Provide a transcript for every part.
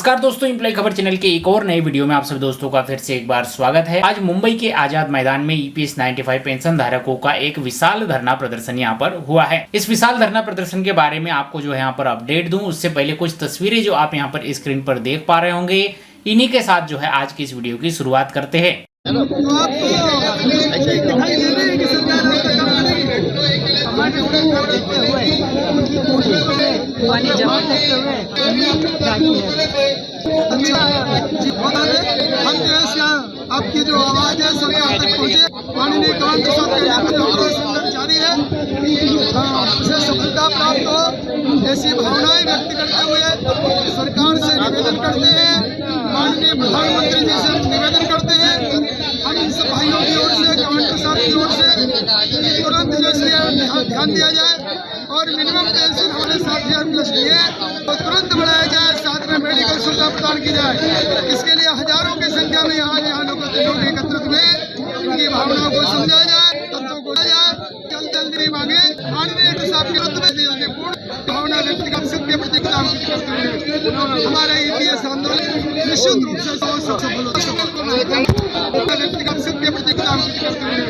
नमस्कार दोस्तों, एम्प्लॉय खबर चैनल के एक और नए वीडियो में आप सभी दोस्तों का फिर से एक बार स्वागत है। आज मुंबई के आजाद मैदान में ईपीएस 95 पेंशन धारकों का एक विशाल धरना प्रदर्शन यहाँ पर हुआ है। इस विशाल धरना प्रदर्शन के बारे में आपको जो है यहाँ पर अपडेट दूं, उससे पहले कुछ तस्वीरें जो आप यहाँ पर स्क्रीन पर देख पा रहे होंगे, इन्हीं के साथ जो है आज की इस वीडियो की शुरुआत करते हैं। आपकी जो आवाज है सरकार तक पहुँचे, माननीय कमान के साथ जारी है, उसे सफलता प्राप्त हो, ऐसी भावनाएं व्यक्त करते हुए सरकार से निवेदन करते हैं, माननीय प्रधानमंत्री जी से निवेदन करते हैं, हम इन सब भाइयों की ओर से, कमान के साथ की ओर से तुरंत जैसे ध्यान दिया जाए और मिनिमम पेंशन हमारे 60,000 प्लस दिए और तुरंत बढ़ाया जाए, साथ में मेडिकल सुविधा प्रदान की जाए। इसके लिए हजारों की संख्या में यहाँ लोग एकत्रित हुए, इनकी भावनाओं को समझा जाए, तत्वों को जाए, जल्दी मांगे, माननीय साहब के जल्दी पूर्ण भावना व्यक्त कर सबके प्रति काम करते हुए हमारा ईपीएस आंदोलन निश्चित रूप से सफल होगा। व्यक्त कर सबके प्रति काम करते हुए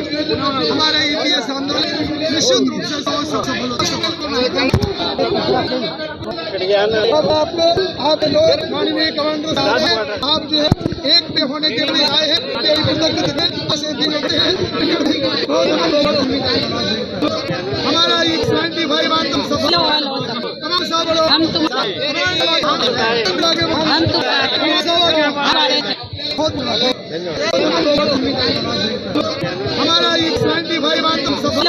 हमारा ईपीएस आंदोलन निश्चित रूप से सफल होगा। आप लोग माननीय कमांडर साहब, आप जो है एक पे होने के लिए आए हैं, हमारा ये 95 बात तुम सफल हमारा ये 95 बात तुम सफल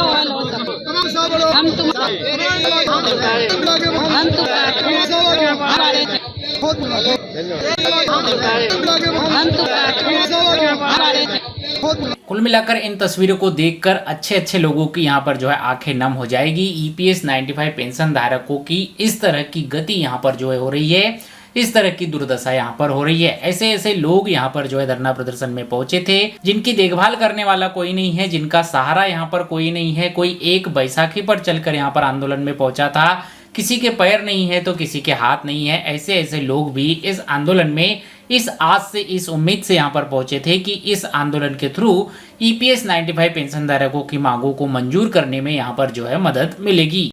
कुल मिलाकर इन तस्वीरों को देखकर अच्छे लोगों की यहाँ पर जो है आंखें नम हो जाएगी। ईपीएस 95 पेंशन धारकों की इस तरह की गति यहाँ पर जो है हो रही है, इस तरह की दुर्दशा यहाँ पर हो रही है। ऐसे लोग यहाँ पर जो है धरना प्रदर्शन में पहुंचे थे, जिनकी देखभाल करने वाला कोई नहीं है, जिनका सहारा यहाँ पर कोई नहीं है। कोई एक बैसाखी पर चलकर यहाँ पर आंदोलन में पहुंचा था, किसी के पैर नहीं है तो किसी के हाथ नहीं है। ऐसे लोग भी इस आंदोलन में इस आस से, इस उम्मीद से यहाँ पर पहुंचे थे कि इस आंदोलन के थ्रू ईपीएस 95 पेंशन धारकों की मांगों को मंजूर करने में यहाँ पर जो है मदद मिलेगी।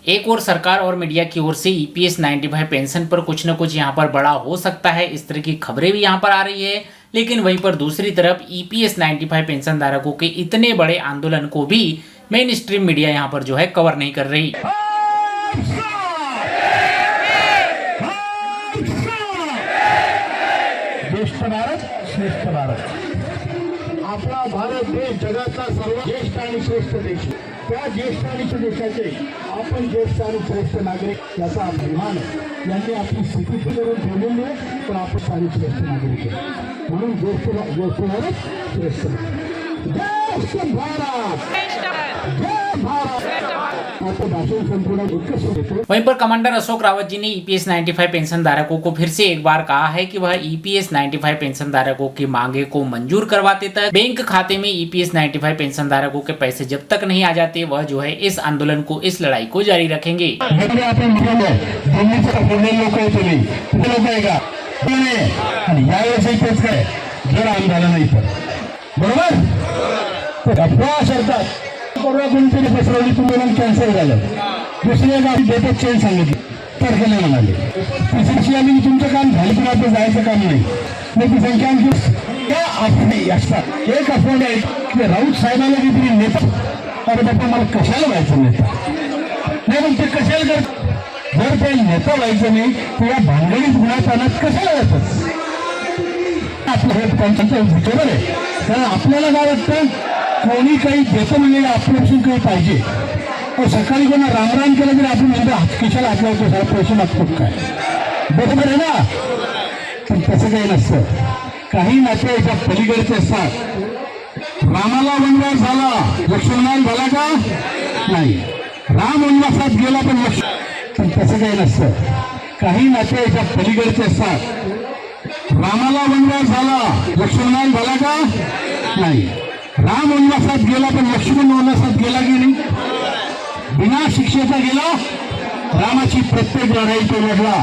एक और सरकार और मीडिया की ओर से ईपीएस 95 पेंशन पर कुछ न कुछ यहाँ पर बड़ा हो सकता है, इस तरह की खबरें भी यहाँ पर आ रही है। लेकिन वहीं पर दूसरी तरफ ईपीएस 95 पेंशन धारकों के इतने बड़े आंदोलन को भी मेन स्ट्रीम मीडिया यहाँ पर जो है कवर नहीं कर रही। श्रेष्ठ भारत, आपला भारत देश जगातला सर्वात ज्येष्ठ आणि श्रेष्ठ देश, त्या ज्येष्ठ आणि देशाचे आपण ज्येष्ठ आणि श्रेष्ठ नागरिक याचा अभिमान यांनी आपली स्थिती करून ठेवलेली आहे, पण आपण सारी श्रेष्ठ नागरिक आहे, म्हणून ज्येष्ठ भारत श्रेष्ठ भारत, जय भारत। वहीं पर कमांडर अशोक रावत जी ने ईपीएस 95 पेंशन धारकों को फिर से एक बार कहा है कि वह ईपीएस 95 पेंशन धारकों की मांगे को मंजूर करवाते तक बैंक खाते में ईपीएस 95 पेंशन धारकों के पैसे जब तक नहीं आ जाते, वह जो है इस आंदोलन को, इस लड़ाई को जारी रखेंगे। कोणतरी फसवली, तुम्हाला कॅन्सल झालं, दुसऱ्या गावी डेटच चेंज सांगितली, तारखेला म्हणाले, तिसरी आम्ही तुमचं काम झालं पण आता जायचं काम नाही, ती संख्या त्या अफवा असतात। एक अफवा आहे की राऊत साहेबांना काहीतरी नेता, अरे बाबा मला कशाला व्हायचं नेता नाही, पण ते कशाला कर, जर ते नेता व्हायचं नाही तर या भानगडीत गुन्हा पाण्यात कशाला जातात। आपलं हे पंचायत बरोबर आहे. कारण आपल्याला काय वाटतं कोणी काही देतं म्हणजे आपल्यापासून काही पाहिजे. सकाळी कोणा रामराम केलं तरी आपण म्हणतो हात खिशाला हात लावतो सारा पैसे मागतो काय, बरोबर आहे ना. पण तसं काही नसतं. काही नाते याच्या पलीकडचे असतात. रामाला वनवास झाला, लक्ष्मणाला झाला का नाही. राम वनवासात गेला पण तसं काही नसतं. काही नाते याच्या पलीकडचे असतात. रामाला वनवास झाला, लक्ष्मणाला झाला का नाही. राम वनवासात गेला पण लक्ष्मण वनवासात गेला की नाही. बिना शिक्षेचा गेला. रामाची प्रत्येक लढाई तो लढला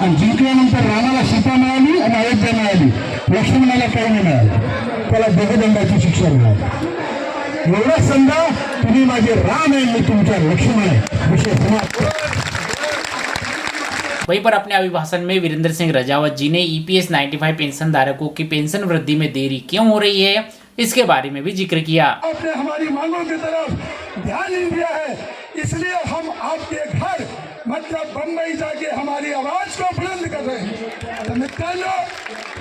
आणि जिंकल्यानंतर रामाला सीता मिळाली आणि अयोध्या मिळाली. लक्ष्मणाला काही नाही मिळालं, त्याला देहदंडाची शिक्षा मिळाली. एवढंच समजा तुम्ही माझे राम आहे, मी तुमचा लक्ष्मण आहे. विषय समाप्त. वहीं पर अपने अभिभाषण में वीरेंद्र सिंह रजावत जी ने EPS 95 पेंशन धारकों की पेंशन वृद्धि में देरी क्यों हो रही है इसके बारे में भी जिक्र किया। आपने हमारी मांगों की तरफ ध्यान नहीं दिया है, इसलिए हम आपके घर मतलब बंबई जाके हमारी आवाज को बुलंद कर रहे हैं. तर मित्रांनो,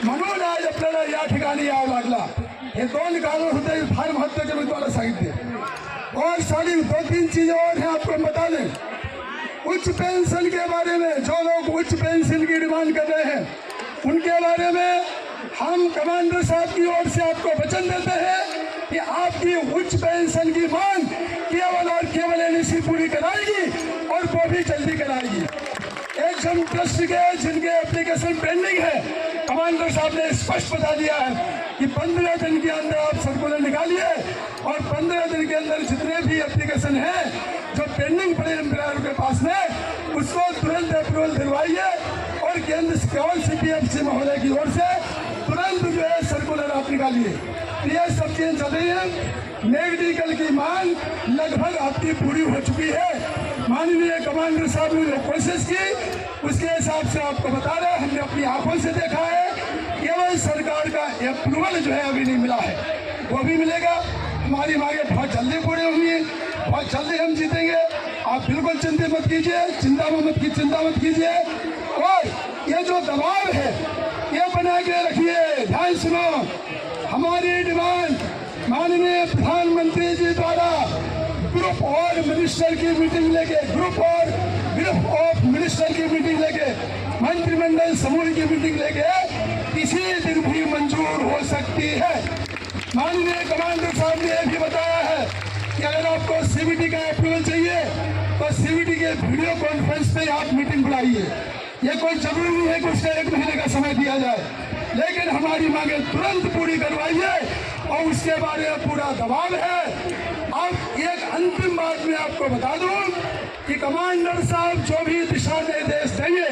म्हणून आज आपल्याला या ठिकाणी यावं लागला. हे दोन कारण होते फार महत्वाचे, मी तुम्हाला सांगितले. और सारी 2-3 चीजें और हैं आपको बता दें. उच्च पेंशन के बारे में जो लोग उच्च पेंशन की डिमांड कर रहे हैं उनके बारे में हम कमांडर साहब की ओर से आपको वचन देते हैं कि आपकी उच्च पेंशन की मांग केवल और केवल NSC पूरी कराएगी और वो भी जल्दी कराएगी. एक जन ट्रस्ट के जिनके एप्लीकेशन पेंडिंग है, कमांडर साहब ने स्पष्ट बता दिया है कि 15 दिन के अंदर आप सर्कुलर निकालिए और 15 दिन के अंदर जितने भी एप्लीकेशन हैं जो पेंडिंग पड़े एम्प्लॉयर के पास में उसको तुरंत अप्रूवल दिलवाइए और केंद्र केवल CPFC महोदय की ओर से तुरंत जो है सर्कुलर आप निकालिए. ये सब चीजें चल रही है. मेडिकल की मांग लगभग आपकी पूरी हो चुकी है. माननीय कमांडर साहब ने जो कोशिश की उसके हिसाब से आपको बता रहे हैं, हमने अपनी आंखों से देखा है. केवल सरकार का अप्रूवल जो है अभी नहीं मिला है, वो भी मिलेगा. हमारी मांगे बहुत जल्दी पूरी होंगी, बहुत जल्दी हम जीतेंगे. आप बिल्कुल चिंता मत कीजिए. और ये जो दबाव है ये बना के रखिए. ध्यान सुनो, हमारी डिमांड माननीय प्रधानमंत्री जी द्वारा ग्रुप और मिनिस्टर की मीटिंग लेके ग्रुप ऑफ मिनिस्टर की मीटिंग लेके मंत्रिमंडल समूह की मीटिंग लेके किसी दिन भी मंजूर हो सकती है. माननीय कमांडर साहब ने यह भी बताया है कि अगर आपको CBT का अप्रूवल चाहिए तो CBT के वीडियो कॉन्फ्रेंस पे आप मीटिंग बुलाइए. ये कोई जरूरी नहीं है कि उसका 1 महीने का समय दिया जाए, लेकिन हमारी मांगे तुरंत पूरी करवाइए और उसके बारे में पूरा दबाव है. अब एक अंतिम बात मैं आपको बता दूं कि कमांडर साहब जो भी दिशा निर्देश देंगे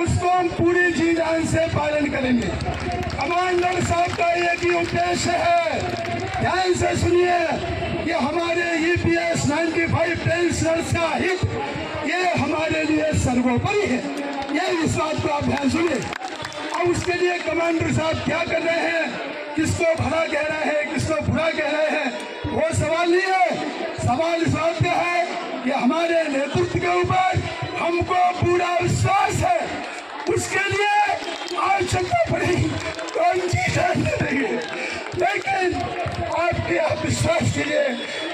उसको हम पूरी जी जान से पालन करेंगे. कमांडर साहब का एक ही उद्देश्य है, ध्यान से सुनिए, कि हमारे EPS 95 पेंशनर्स का हित ये हमारे लिए सर्वोपरि है. ये इस बात को आप ध्यान सुनिए. और उसके लिए कमांडर साहब क्या कर रहे हैं, किसको भला कह रहे हैं, किसको बुरा कह रहे हैं, वो सवाल नहीं है. सवाल इस बात का है कि हमारे नेतृत्व के ऊपर हमको पूरा विश्वास है. उसके लिए आवश्यकता पड़ेगी तो हम जी जान देंगे, लेकिन आपके आप विश्वास कीजिए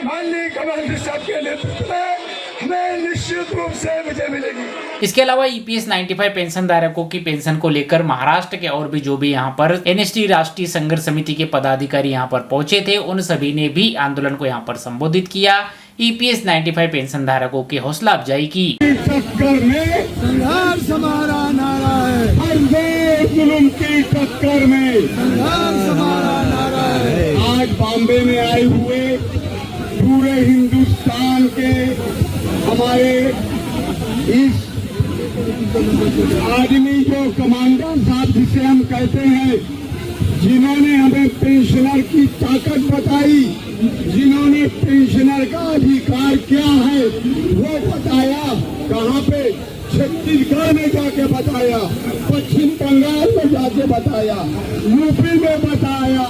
माननीय कमांडर साहब के नेतृत्व में हमें निश्चित रूप से विजय मिलेगी. इसके अलावा EPS 95 पेंशन धारकों की पेंशन को लेकर महाराष्ट्र के और भी जो भी यहाँ पर NST राष्ट्रीय संघर्ष समिति के पदाधिकारी यहाँ पर पहुंचे थे, उन सभी ने भी आंदोलन को यहाँ पर संबोधित किया. EPS 95 पेंशन धारकों की हौसला अफजाई की. टक्कर में संघर्ष हमारा नारा है, हर जुल्म की टक्कर में संघर्ष हमारा नारा है. आज बॉम्बे में आए हुए पूरे हिंदुस्तान के हमारे इस आदमी जो कमांडर साहब जिसे हम कहते हैं, जिन्होंने हमें पेंशनर की ताकत बताई, जिन्होंने पेंशनर का अधिकार क्या है वो बताया. कहाँ पे? छत्तीसगढ़ में जाके बताया, पश्चिम बंगाल में जाके बताया, यूपी में बताया.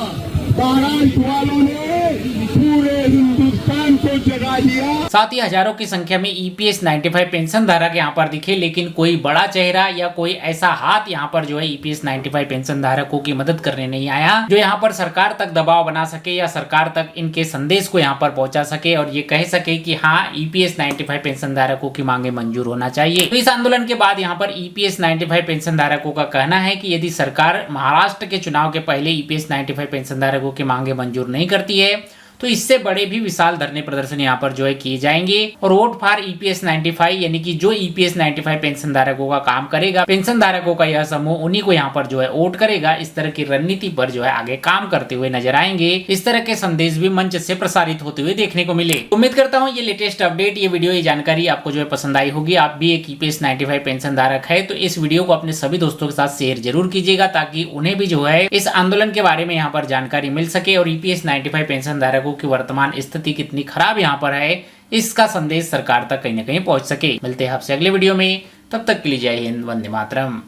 महाराष्ट्र वालों ने पूरे हिंदुस्तान को को जगा दिया। साथ ही हजारों की संख्या में ईपीएस 95 पेंशन धारक यहाँ पर दिखे, लेकिन कोई बड़ा चेहरा या कोई ऐसा हाथ यहाँ पर जो है ईपीएस 95 पेंशन धारकों की मदद करने नहीं आया, जो यहाँ पर सरकार तक दबाव बना सके या सरकार तक इनके संदेश को यहाँ पर पहुंचा सके और ये कह सके कि हाँ, ईपीएस 95 पेंशन धारकों की मांगे मंजूर होना चाहिए। तो इस आंदोलन के बाद यहाँ पर ईपीएस 95 पेंशन धारकों का कहना है कि यदि सरकार महाराष्ट्र के चुनाव के पहले ईपीएस 95 पेंशन धारकों की मांगे मंजूर नहीं करती है तो इससे बड़े भी विशाल धरने प्रदर्शन यहाँ पर जो है किए जाएंगे और वोट फॉर ईपीएस 95 यानी कि जो ईपीएस 95 पेंशन धारकों का काम करेगा, पेंशन धारकों का यह समूह उन्हीं को यहाँ पर जो है वोट करेगा। इस तरह की रणनीति पर जो है आगे काम करते हुए नजर आएंगे। इस तरह के संदेश भी मंच से प्रसारित होते हुए देखने को मिले। उम्मीद करता हूँ ये लेटेस्ट अपडेट, ये वीडियो, ये जानकारी आपको जो है पसंद आई होगी। आप भी एक ईपीएस 95 पेंशन धारक है तो इस वीडियो को अपने सभी दोस्तों के साथ शेयर जरूर कीजिएगा ताकि उन्हें भी जो है इस आंदोलन के बारे में यहाँ पर जानकारी मिल सके और ईपीएस 95 पेंशन धारकों की वर्तमान स्थिति कितनी खराब यहाँ पर है इसका संदेश सरकार तक कहीं ना कहीं पहुंच सके। मिलते हैं आपसे अगले वीडियो में, तब तक के लिए जय हिंद, वंदे मातरम।